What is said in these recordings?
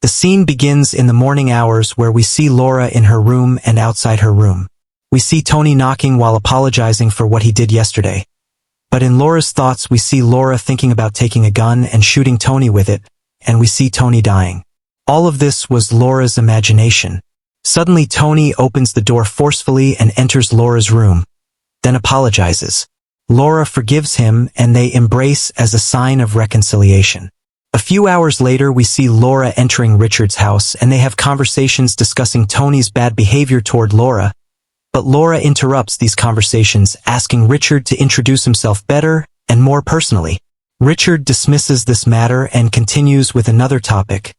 The scene begins in the morning hours where we see Laura in her room and outside her room. We see Tony knocking while apologizing for what he did yesterday. But in Laura's thoughts we see Laura thinking about taking a gun and shooting Tony with it, and we see Tony dying. All of this was Laura's imagination. Suddenly Tony opens the door forcefully and enters Laura's room, then apologizes. Laura forgives him and they embrace as a sign of reconciliation. A few hours later we see Laura entering Richard's house and they have conversations discussing Tony's bad behavior toward Laura, but Laura interrupts these conversations, asking Richard to introduce himself better and more personally. Richard dismisses this matter and continues with another topic,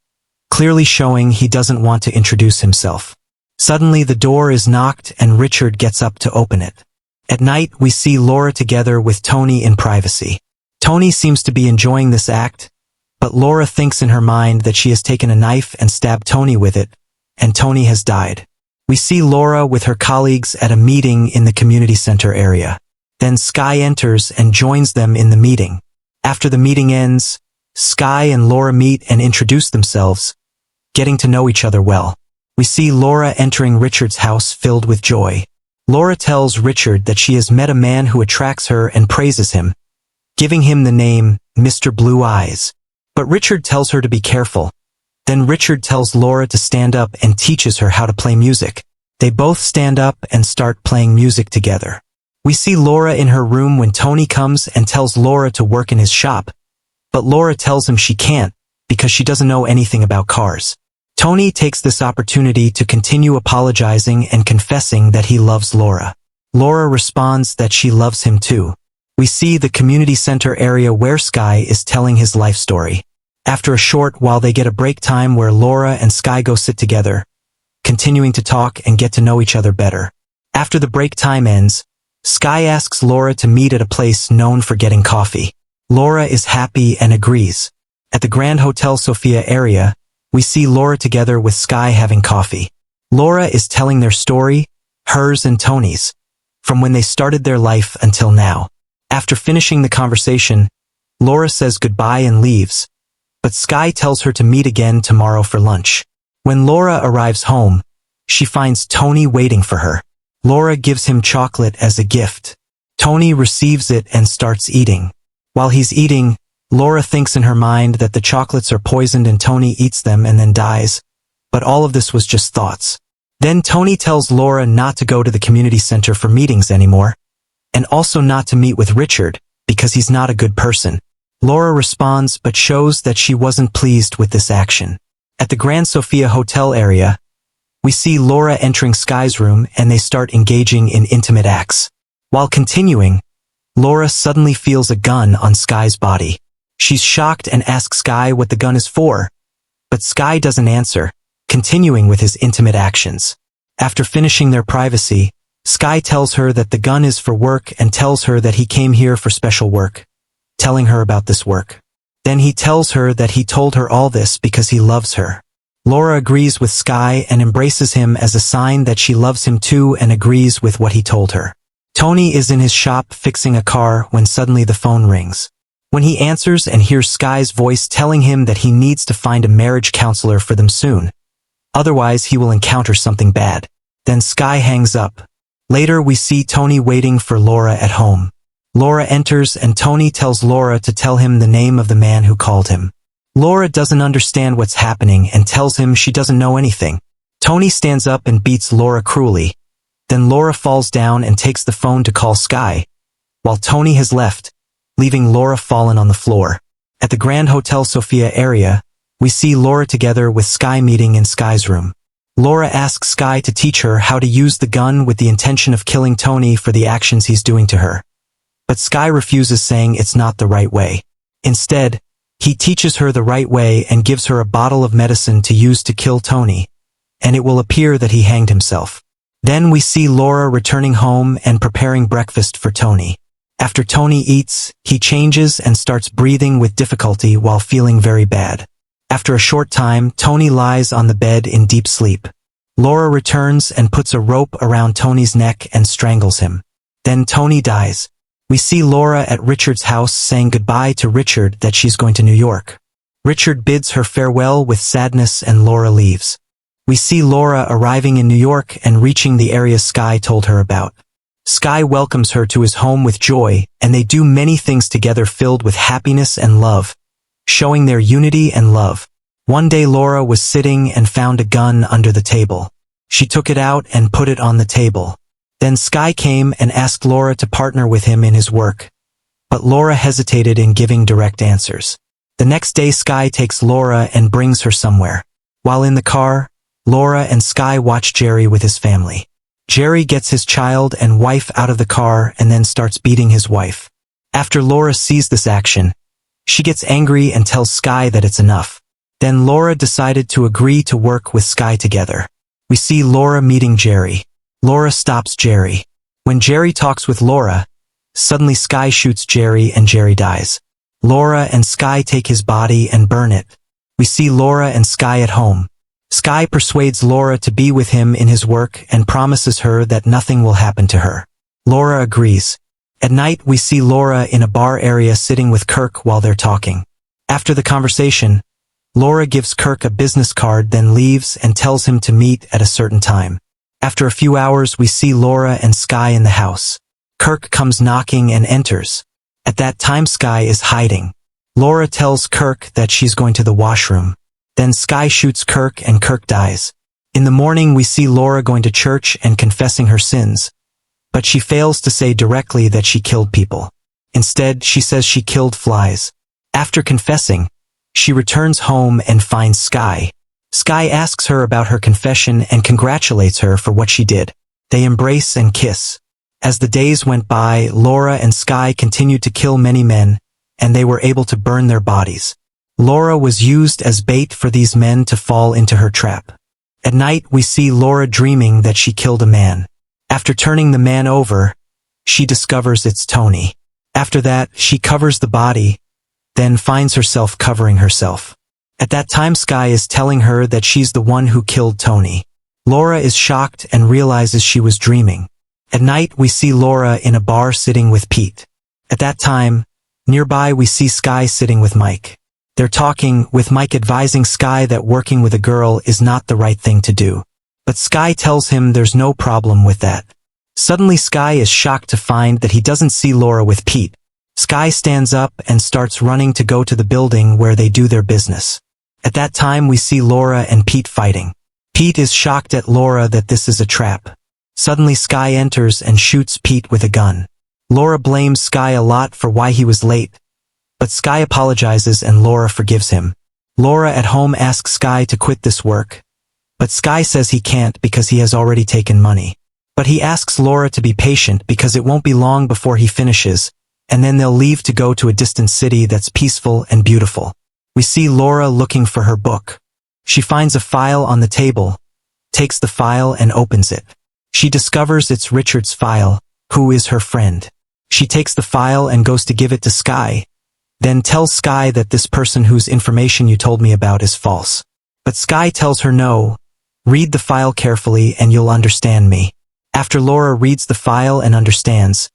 clearly showing he doesn't want to introduce himself. Suddenly the door is knocked and Richard gets up to open it. At night we see Laura together with Tony in privacy. Tony seems to be enjoying this act, but Laura thinks in her mind that she has taken a knife and stabbed Tony with it, and Tony has died. We see Laura with her colleagues at a meeting in the community center area. Then Sky enters and joins them in the meeting. After the meeting ends, Sky and Laura meet and introduce themselves, getting to know each other well. We see Laura entering Richard's house filled with joy. Laura tells Richard that she has met a man who attracts her and praises him, giving him the name Mr. Blue Eyes. But Richard tells her to be careful. Then Richard tells Laura to stand up and teaches her how to play music. They both stand up and start playing music together. We see Laura in her room when Tony comes and tells Laura to work in his shop, but Laura tells him she can't because she doesn't know anything about cars. Tony takes this opportunity to continue apologizing and confessing that he loves Laura. Laura responds that she loves him too. We see the community center area where Sky is telling his life story. After a short while they get a break time where Laura and Sky go sit together, continuing to talk and get to know each other better. After the break time ends, Sky asks Laura to meet at a place known for getting coffee. Laura is happy and agrees. At the Grand Hotel Sofia area, we see Laura together with Sky having coffee. Laura is telling their story, hers and Tony's, from when they started their life until now. After finishing the conversation, Laura says goodbye and leaves, but Sky tells her to meet again tomorrow for lunch. When Laura arrives home, she finds Tony waiting for her. Laura gives him chocolate as a gift. Tony receives it and starts eating. While he's eating, Laura thinks in her mind that the chocolates are poisoned and Tony eats them and then dies, but all of this was just thoughts. Then Tony tells Laura not to go to the community center for meetings anymore, and also not to meet with Richard, because he's not a good person. Laura responds but shows that she wasn't pleased with this action. At the Grand Sofia Hotel area, we see Laura entering Sky's room and they start engaging in intimate acts. While continuing, Laura suddenly feels a gun on Sky's body. She's shocked and asks Sky what the gun is for, but Sky doesn't answer, continuing with his intimate actions. After finishing their privacy, Sky tells her that the gun is for work and tells her that he came here for special work, telling her about this work. Then he tells her that he told her all this because he loves her. Laura agrees with Sky and embraces him as a sign that she loves him too and agrees with what he told her. Tony is in his shop fixing a car when suddenly the phone rings. When he answers and hears Sky's voice telling him that he needs to find a marriage counselor for them soon, otherwise he will encounter something bad. Then Sky hangs up. Later we see Tony waiting for Laura at home. Laura enters and Tony tells Laura to tell him the name of the man who called him. Laura doesn't understand what's happening and tells him she doesn't know anything. Tony stands up and beats Laura cruelly. Then Laura falls down and takes the phone to call Sky, while Tony has left, leaving Laura fallen on the floor. At the Grand Hotel Sofia area, we see Laura together with Sky meeting in Sky's room. Laura asks Sky to teach her how to use the gun with the intention of killing Tony for the actions he's doing to her. But Sky refuses, saying it's not the right way. Instead, he teaches her the right way and gives her a bottle of medicine to use to kill Tony, and it will appear that he hanged himself. Then we see Laura returning home and preparing breakfast for Tony. After Tony eats, he changes and starts breathing with difficulty while feeling very bad. After a short time, Tony lies on the bed in deep sleep. Laura returns and puts a rope around Tony's neck and strangles him. Then Tony dies. We see Laura at Richard's house saying goodbye to Richard that she's going to New York. Richard bids her farewell with sadness and Laura leaves. We see Laura arriving in New York and reaching the area Sky told her about. Sky welcomes her to his home with joy, and they do many things together filled with happiness and love, showing their unity and love. One day Laura was sitting and found a gun under the table. She took it out and put it on the table. Then Sky came and asked Laura to partner with him in his work. But Laura hesitated in giving direct answers. The next day Sky takes Laura and brings her somewhere. While in the car, Laura and Sky watch Jerry with his family. Jerry gets his child and wife out of the car and then starts beating his wife. After Laura sees this action, she gets angry and tells Sky that it's enough. Then Laura decided to agree to work with Sky together. We see Laura meeting Jerry. Laura stops Jerry. When Jerry talks with Laura, suddenly Sky shoots Jerry and Jerry dies. Laura and Sky take his body and burn it. We see Laura and Sky at home. Sky persuades Laura to be with him in his work and promises her that nothing will happen to her. Laura agrees. At night we see Laura in a bar area sitting with Kirk while they're talking. After the conversation, Laura gives Kirk a business card, then leaves and tells him to meet at a certain time. After a few hours we see Laura and Sky in the house. Kirk comes knocking and enters. At that time Sky is hiding. Laura tells Kirk that she's going to the washroom. Then Sky shoots Kirk and Kirk dies. In the morning we see Laura going to church and confessing her sins. But she fails to say directly that she killed people. Instead, she says she killed flies. After confessing, she returns home and finds Sky. Sky asks her about her confession and congratulates her for what she did. They embrace and kiss. As the days went by, Laura and Sky continued to kill many men, and they were able to burn their bodies. Laura was used as bait for these men to fall into her trap. At night we see Laura dreaming that she killed a man. After turning the man over, she discovers it's Tony. After that, she covers the body, then finds herself covering herself. At that time Sky is telling her that she's the one who killed Tony. Laura is shocked and realizes she was dreaming. At night we see Laura in a bar sitting with Pete. At that time, nearby we see Sky sitting with Mike. They're talking, with Mike advising Sky that working with a girl is not the right thing to do. But Sky tells him there's no problem with that. Suddenly Sky is shocked to find that he doesn't see Laura with Pete. Sky stands up and starts running to go to the building where they do their business. At that time we see Laura and Pete fighting. Pete is shocked at Laura that this is a trap. Suddenly Sky enters and shoots Pete with a gun. Laura blames Sky a lot for why he was late, but Sky apologizes and Laura forgives him. Laura at home asks Sky to quit this work, but Sky says he can't because he has already taken money. But he asks Laura to be patient because it won't be long before he finishes, and then they'll leave to go to a distant city that's peaceful and beautiful. We see Laura looking for her book. She finds a file on the table, takes the file and opens it. She discovers it's Richard's file, who is her friend. She takes the file and goes to give it to Sky, then tells Sky that this person whose information you told me about is false. But Sky tells her no, read the file carefully and you'll understand me. After Laura reads the file and understands,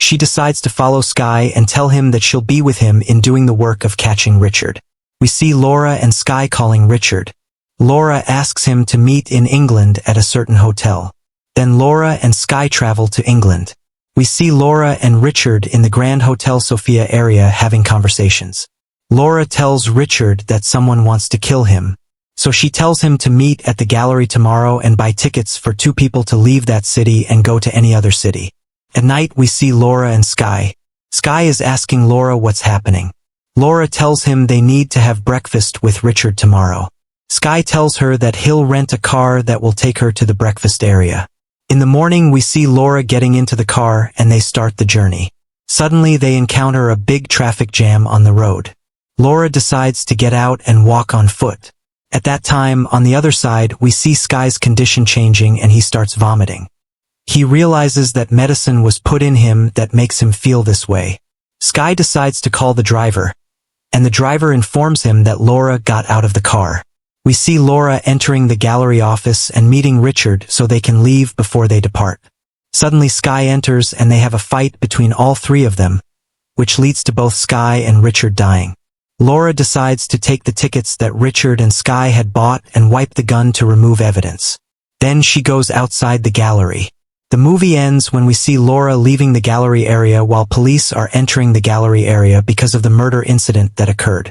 she decides to follow Sky and tell him that she'll be with him in doing the work of catching Richard. We see Laura and Sky calling Richard. Laura asks him to meet in England at a certain hotel. Then Laura and Sky travel to England. We see Laura and Richard in the Grand Hotel Sofia area having conversations. Laura tells Richard that someone wants to kill him, so she tells him to meet at the gallery tomorrow and buy tickets for 2 people to leave that city and go to any other city. At night we see Laura and Sky. Sky is asking Laura what's happening. Laura tells him they need to have breakfast with Richard tomorrow. Sky tells her that he'll rent a car that will take her to the breakfast area. In the morning we see Laura getting into the car and they start the journey. Suddenly they encounter a big traffic jam on the road. Laura decides to get out and walk on foot. At that time, on the other side, we see Sky's condition changing and he starts vomiting. He realizes that medicine was put in him that makes him feel this way. Sky decides to call the driver, and the driver informs him that Laura got out of the car. We see Laura entering the gallery office and meeting Richard so they can leave before they depart. Suddenly Sky enters and they have a fight between all 3 of them, which leads to both Sky and Richard dying. Laura decides to take the tickets that Richard and Sky had bought and wipe the gun to remove evidence. Then she goes outside the gallery. The movie ends when we see Laura leaving the gallery area while police are entering the gallery area because of the murder incident that occurred.